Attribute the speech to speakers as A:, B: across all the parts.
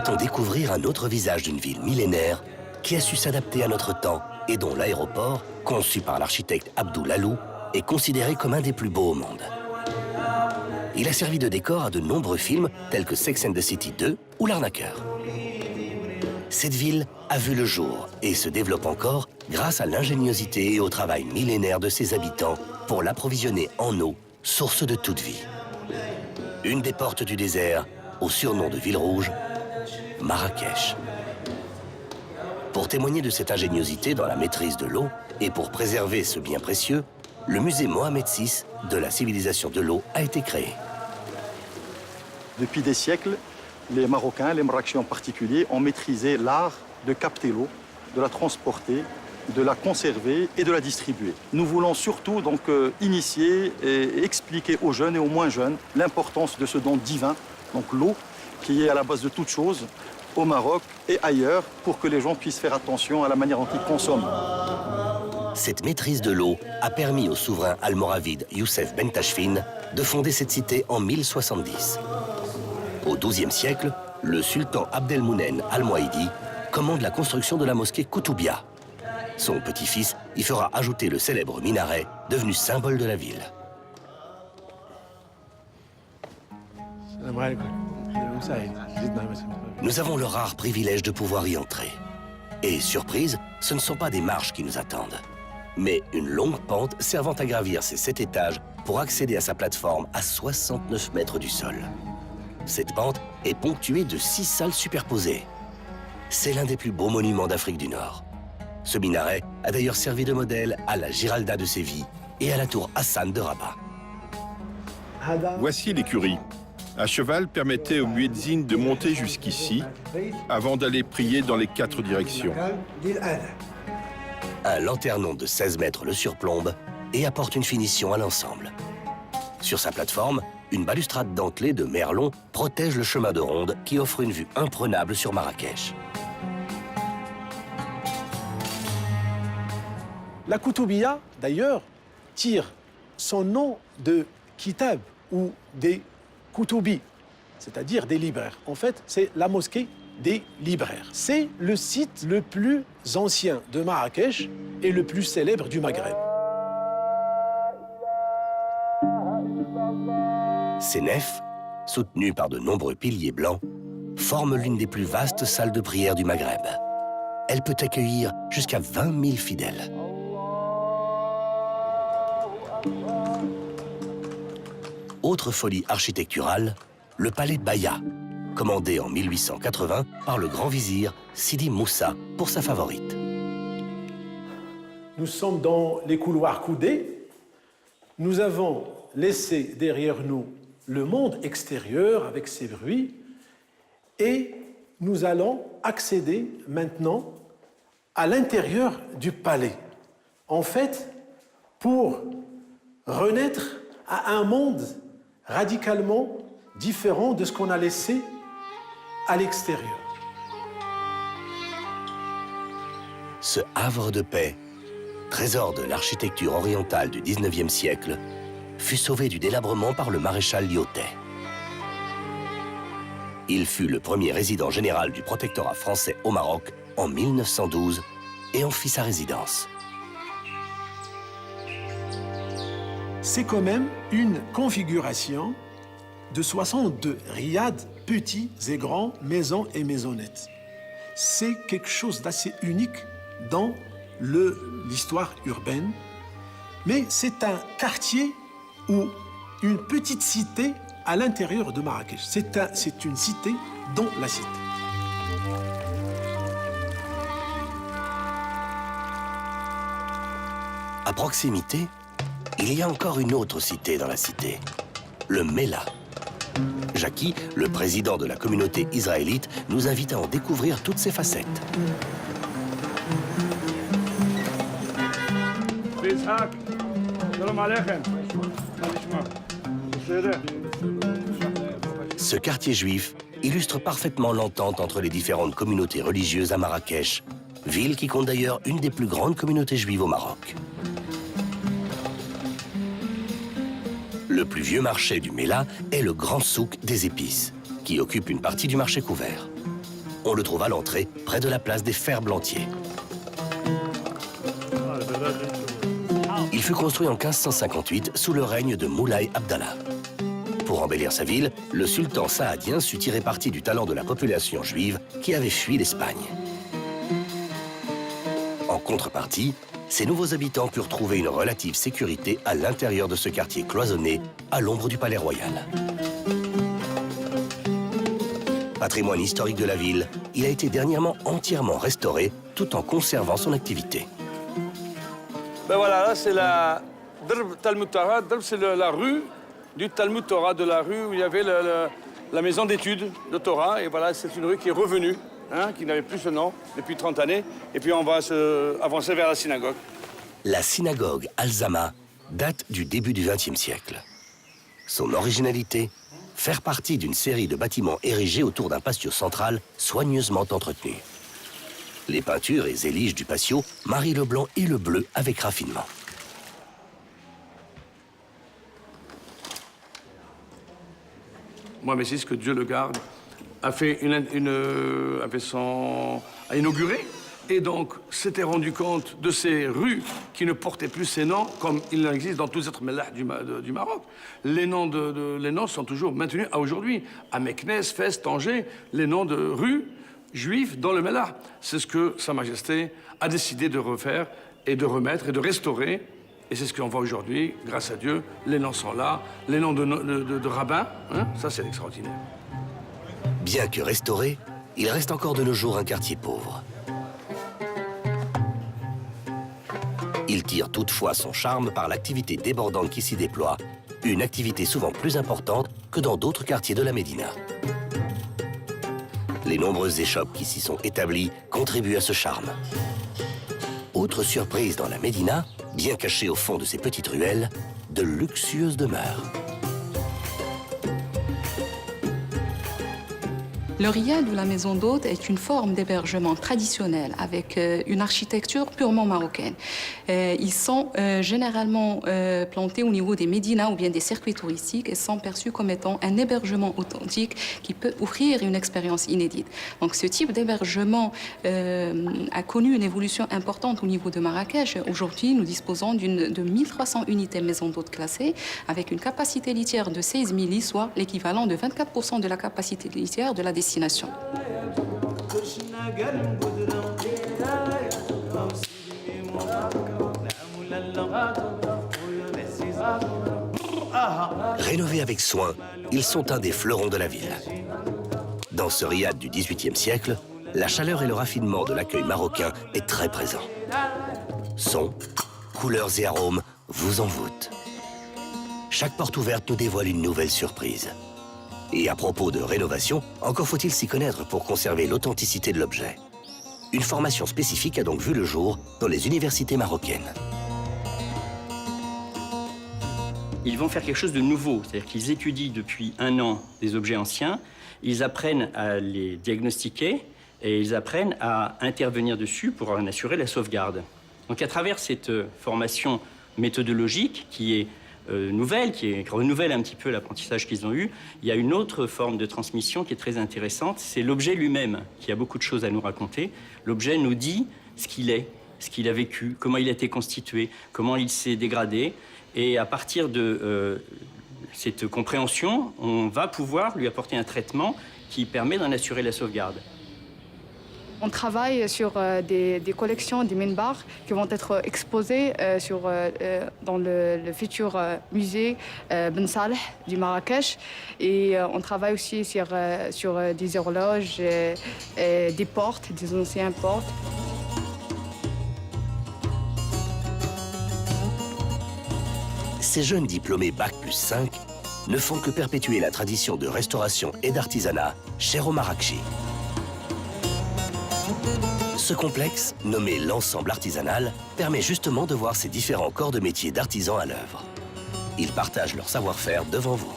A: Partons découvrir un autre visage d'une ville millénaire qui a su s'adapter à notre temps et dont l'aéroport, conçu par l'architecte Abdul Alou, est considéré comme un des plus beaux au monde. Il a servi de décor à de nombreux films tels que Sex and the City 2 ou L'Arnaqueur. Cette ville a vu le jour et se développe encore grâce à l'ingéniosité et au travail millénaire de ses habitants pour l'approvisionner en eau, source de toute vie. Une des portes du désert, au surnom de Ville Rouge, Marrakech. Pour témoigner de cette ingéniosité dans la maîtrise de l'eau et pour préserver ce bien précieux, le musée Mohamed VI de la civilisation de l'eau a été créé.
B: Depuis des siècles, les Marocains, les Marrakechis en particulier, ont maîtrisé l'art de capter l'eau, de la transporter, de la conserver et de la distribuer. Nous voulons surtout donc initier et expliquer aux jeunes et aux moins jeunes l'importance de ce don divin, donc l'eau, qui est à la base de toute chose au Maroc et ailleurs, pour que les gens puissent faire attention à la manière dont ils consomment.
A: Cette maîtrise de l'eau a permis au souverain almoravide Youssef Ben Tachfin de fonder cette cité en 1070. Au XIIe siècle, le sultan Abdelmounen Al-Moaïdi commande la construction de la mosquée Koutoubia. Son petit-fils y fera ajouter le célèbre minaret, devenu symbole de la ville. Nous avons le rare privilège de pouvoir y entrer. Et surprise, ce ne sont pas des marches qui nous attendent, mais une longue pente servant à gravir ces 7 étages pour accéder à sa plateforme à 69 mètres du sol. Cette pente est ponctuée de 6 salles superposées. C'est l'un des plus beaux monuments d'Afrique du Nord. Ce minaret a d'ailleurs servi de modèle à la Giralda de Séville et à la tour Hassan de Rabat.
C: Voici l'écurie. À cheval permettait aux muezzins de monter jusqu'ici avant d'aller prier dans les 4 directions.
A: Un lanternon de 16 mètres le surplombe et apporte une finition à l'ensemble. Sur sa plateforme, une balustrade dentelée de merlon protège le chemin de ronde qui offre une vue imprenable sur Marrakech.
D: La Koutoubia, d'ailleurs, tire son nom de kitab ou des Koutoubi, c'est-à-dire des libraires. En fait, c'est la mosquée des libraires. C'est le site le plus ancien de Marrakech et le plus célèbre du Maghreb.
A: Ces nefs, soutenues par de nombreux piliers blancs, forment l'une des plus vastes salles de prière du Maghreb. Elle peut accueillir jusqu'à 20 000 fidèles. Autre folie architecturale, le palais de Baïa, commandé en 1880 par le grand vizir Sidi Moussa pour sa favorite.
D: Nous sommes dans les couloirs coudés. Nous avons laissé derrière nous le monde extérieur avec ses bruits et nous allons accéder maintenant à l'intérieur du palais. En fait, pour renaître à un monde radicalement différent de ce qu'on a laissé à l'extérieur.
A: Ce havre de paix, trésor de l'architecture orientale du XIXe siècle, fut sauvé du délabrement par le maréchal Lyautey. Il fut le premier résident général du protectorat français au Maroc en 1912 et en fit sa résidence.
D: C'est quand même une configuration de 62 riads, petits et grands, maisons et maisonnettes. C'est quelque chose d'assez unique dans l'histoire urbaine, mais c'est un quartier ou une petite cité à l'intérieur de Marrakech. C'est une cité dans la cité.
A: À proximité, il y a encore une autre cité dans la cité, le Mela. Jackie, le président de la communauté israélite, nous invite à en découvrir toutes ses facettes. Ce quartier juif illustre parfaitement l'entente entre les différentes communautés religieuses à Marrakech, ville qui compte d'ailleurs une des plus grandes communautés juives au Maroc. Le plus vieux marché du Mela est le Grand Souk des épices, qui occupe une partie du marché couvert. On le trouve à l'entrée, près de la place des Ferblantiers. Il fut construit en 1558 sous le règne de Moulay Abdallah. Pour embellir sa ville, le sultan saadien sut tirer parti du talent de la population juive qui avait fui l'Espagne. En contrepartie, ces nouveaux habitants purent trouver une relative sécurité à l'intérieur de ce quartier cloisonné, à l'ombre du palais royal. Patrimoine historique de la ville, il a été dernièrement entièrement restauré, tout en conservant son activité.
E: Ben voilà, là c'est la Drb Talmud Torah. Drb, c'est la rue du Talmud Torah, de la rue où il y avait la maison d'études de Torah. Et voilà, c'est une rue qui est revenue, hein, qui n'avait plus ce nom depuis 30 années. Et puis on va avancer vers la synagogue.
A: La synagogue Al-Zama date du début du XXe siècle. Son originalité, faire partie d'une série de bâtiments érigés autour d'un patio central soigneusement entretenu. Les peintures et zéliges du patio marient le blanc et le bleu avec raffinement.
E: Moi, mais c'est ce que Dieu le garde, a inauguré. Et donc, s'était rendu compte de ces rues qui ne portaient plus ces noms, comme il en existe dans tous les autres mellahs du Maroc. Les noms sont toujours maintenus à aujourd'hui. À Meknès, Fès, Tanger, les noms de rues juives dans le mellah. C'est ce que Sa Majesté a décidé de refaire et de remettre et de restaurer. Et c'est ce qu'on voit aujourd'hui, grâce à Dieu. Les noms sont là, les noms de rabbins, hein, ça c'est extraordinaire.
A: Bien que restauré, il reste encore de nos jours un quartier pauvre. Il tire toutefois son charme par l'activité débordante qui s'y déploie, une activité souvent plus importante que dans d'autres quartiers de la Médina. Les nombreuses échoppes qui s'y sont établies contribuent à ce charme. Autre surprise dans la Médina, bien cachée au fond de ces petites ruelles, de luxueuses demeures.
F: Le riad ou la maison d'hôte est une forme d'hébergement traditionnelle avec une architecture purement marocaine. Ils sont généralement plantés au niveau des médinas ou bien des circuits touristiques et sont perçus comme étant un hébergement authentique qui peut offrir une expérience inédite. Donc ce type d'hébergement a connu une évolution importante au niveau de Marrakech. Aujourd'hui, nous disposons de 1300 unités maison d'hôte classées avec une capacité litière de 16 000 lits, soit l'équivalent de 24% de la capacité litière de la destination.
A: Rénovés avec soin, ils sont un des fleurons de la ville. Dans ce riad du XVIIIe siècle, la chaleur et le raffinement de l'accueil marocain est très présent. Sons, couleurs et arômes vous envoûtent. Chaque porte ouverte nous dévoile une nouvelle surprise. Et à propos de rénovation, encore faut-il s'y connaître pour conserver l'authenticité de l'objet. Une formation spécifique a donc vu le jour dans les universités marocaines.
G: Ils vont faire quelque chose de nouveau, c'est-à-dire qu'ils étudient depuis 1 an des objets anciens, ils apprennent à les diagnostiquer et ils apprennent à intervenir dessus pour en assurer la sauvegarde. Donc à travers cette formation méthodologique qui est nouvelle, qui renouvelle un petit peu l'apprentissage qu'ils ont eu, il y a une autre forme de transmission qui est très intéressante, c'est l'objet lui-même qui a beaucoup de choses à nous raconter. L'objet nous dit ce qu'il est, ce qu'il a vécu, comment il a été constitué, comment il s'est dégradé. Et à partir de cette compréhension, on va pouvoir lui apporter un traitement qui permet d'en assurer la sauvegarde.
H: On travaille sur des collections, des minbars qui vont être exposées dans le futur musée Ben Saleh du Marrakech. Et on travaille aussi sur des horloges, des portes, des anciennes portes.
A: Ces jeunes diplômés Bac+5 ne font que perpétuer la tradition de restauration et d'artisanat chère aux Marrakechis. Ce complexe, nommé l'ensemble artisanal, permet justement de voir ces différents corps de métier d'artisans à l'œuvre. Ils partagent leur savoir-faire devant vous.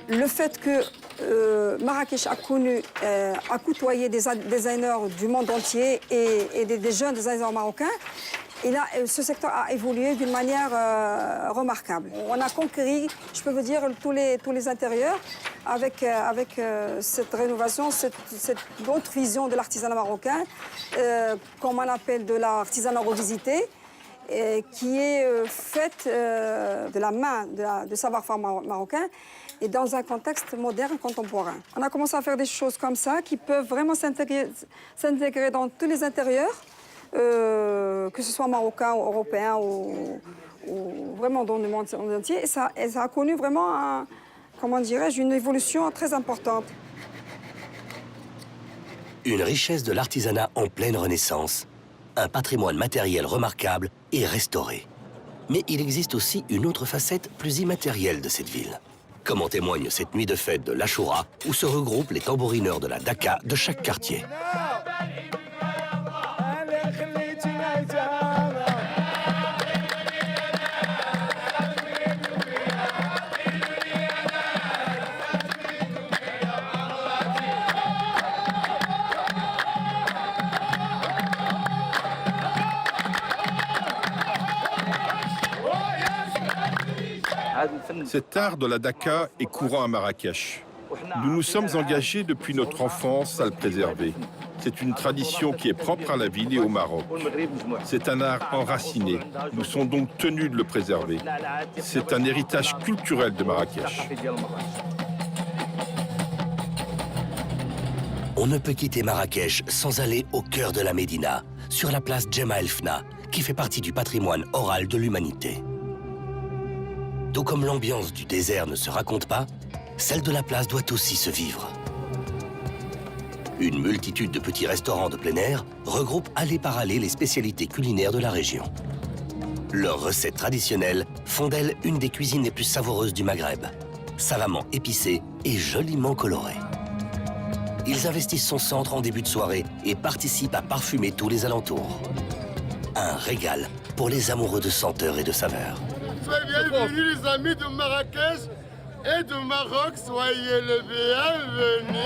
I: Le fait que Marrakech a côtoyé des designers du monde entier et des jeunes designers marocains, Ce secteur a évolué d'une manière remarquable. On a conquis, je peux vous dire, tous les intérieurs avec cette rénovation, cette autre vision de l'artisanat marocain, comme on appelle de l'artisanat revisité, qui est faite de la main, de savoir-faire marocain, et dans un contexte moderne, contemporain. On a commencé à faire des choses comme ça qui peuvent vraiment s'intégrer dans tous les intérieurs, que ce soit marocain ou européen ou vraiment dans le monde entier. Et ça a connu vraiment, comment dirais-je, une évolution très importante.
A: Une richesse de l'artisanat en pleine renaissance, un patrimoine matériel remarquable et restauré. Mais il existe aussi une autre facette plus immatérielle de cette ville. Comme en témoigne cette nuit de fête de l'Achoura, où se regroupent les tambourineurs de la Daka de chaque quartier.
C: Cet art de la Daka est courant à Marrakech. Nous nous sommes engagés depuis notre enfance à le préserver. C'est une tradition qui est propre à la ville et au Maroc. C'est un art enraciné. Nous sommes donc tenus de le préserver. C'est un héritage culturel de Marrakech.
A: On ne peut quitter Marrakech sans aller au cœur de la Médina, sur la place Djemma El Fna, qui fait partie du patrimoine oral de l'humanité. Tout comme l'ambiance du désert ne se raconte pas, celle de la place doit aussi se vivre. Une multitude de petits restaurants de plein air regroupent allée par allée les spécialités culinaires de la région. Leurs recettes traditionnelles font d'elles une des cuisines les plus savoureuses du Maghreb, savamment épicée et joliment colorée. Ils investissent son centre en début de soirée et participent à parfumer tous les alentours. Un régal pour les amoureux de senteurs et de saveurs.
J: Soyez bienvenus les amis de Marrakech et de Maroc, soyez les bienvenus.